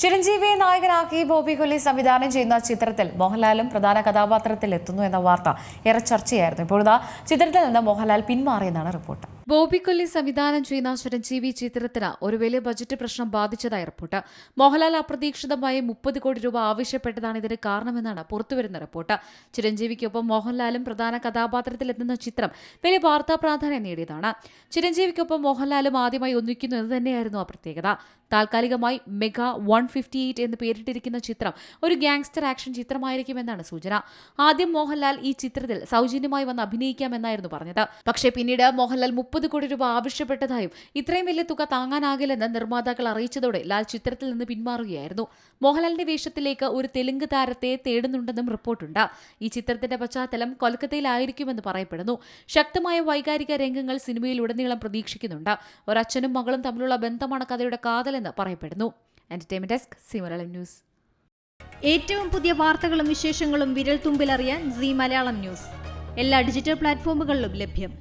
ചിരഞ്ജീവിയെ നായകനാക്കി ബോബി കൊല്ലി സംവിധാനം ചെയ്യുന്ന ചിത്രത്തിൽ മോഹൻലാലും പ്രധാന കഥാപാത്രത്തിൽ എത്തുന്നു എന്ന വാർത്ത ഏറെ ചർച്ചയായിരുന്നു. ഇപ്പോഴത്തെ ചിത്രത്തിൽ നിന്ന് മോഹൻലാൽ പിന്മാറിയെന്നാണ് റിപ്പോർട്ട്. ബോബി കൊല്ലി സംവിധാനം ചെയ്യുന്ന ചിരഞ്ജീവി ചിത്രത്തിന് ഒരു വലിയ ബജറ്റ് പ്രശ്നം ബാധിച്ചതായി റിപ്പോർട്ട്. മോഹൻലാൽ അപ്രതീക്ഷിതമായി 30 കോടി രൂപ ആവശ്യപ്പെട്ടതാണ് ഇതിന് കാരണമെന്നാണ് പുറത്തുവരുന്ന റിപ്പോർട്ട്. ചിരഞ്ജീവിക്കൊപ്പം മോഹൻലാലും പ്രധാന കഥാപാത്രത്തിലെത്തുന്ന ചിത്രം വലിയ വാർത്താ പ്രാധാന്യം നേടിയതാണ്. ചിരഞ്ജീവിക്കൊപ്പം മോഹൻലാലും ആദ്യമായി ഒന്നിക്കുന്നു എന്ന് തന്നെയായിരുന്നു ആ പ്രത്യേകത. താൽക്കാലികമായി മെഗാ 158 എന്ന് പേരിട്ടിരിക്കുന്ന ചിത്രം ഒരു ഗാങ്സ്റ്റർ ആക്ഷൻ ചിത്രമായിരിക്കുമെന്നാണ് സൂചന. ആദ്യം മോഹൻലാൽ ഈ ചിത്രത്തിൽ സൗജന്യമായി വന്ന് അഭിനയിക്കാമെന്നായിരുന്നു പറഞ്ഞത്. പക്ഷേ പിന്നീട് മോഹൻലാൽ 30 കോടി രൂപ ആവശ്യപ്പെട്ടതായും ഇത്രയും വലിയ തുക താങ്ങാനാകില്ലെന്ന് നിർമ്മാതാക്കൾ അറിയിച്ചതോടെ ലാൽ ചിത്രത്തിൽ നിന്ന് പിന്മാറുകയായിരുന്നു. മോഹൻലാലിന്റെ വേഷത്തിലേക്ക് ഒരു തെലുങ്ക് താരത്തെ തേടുന്നുണ്ടെന്നും റിപ്പോർട്ടുണ്ട്. ഈ ചിത്രത്തിന്റെ പശ്ചാത്തലം കൊൽക്കത്തയിലായിരിക്കുമെന്ന് പറയപ്പെടുന്നു. ശക്തമായ വൈകാരിക രംഗങ്ങൾ സിനിമയിലുടനീളം പ്രതീക്ഷിക്കുന്നുണ്ട്. ഒരച്ഛനും മകളും തമ്മിലുള്ള ബന്ധമാണ് കഥയുടെ കാതലെന്ന് പറയപ്പെടുന്നു. Entertainment desk, C Malayalam news. ഏറ്റവും പുതിയ വാർത്തകളും വിശേഷങ്ങളും വിരൽ തുമ്പിലറിയാൻ സി മലയാളം ന്യൂസ് എല്ലാ ഡിജിറ്റൽ പ്ലാറ്റ്ഫോമുകളിലും ലഭ്യം.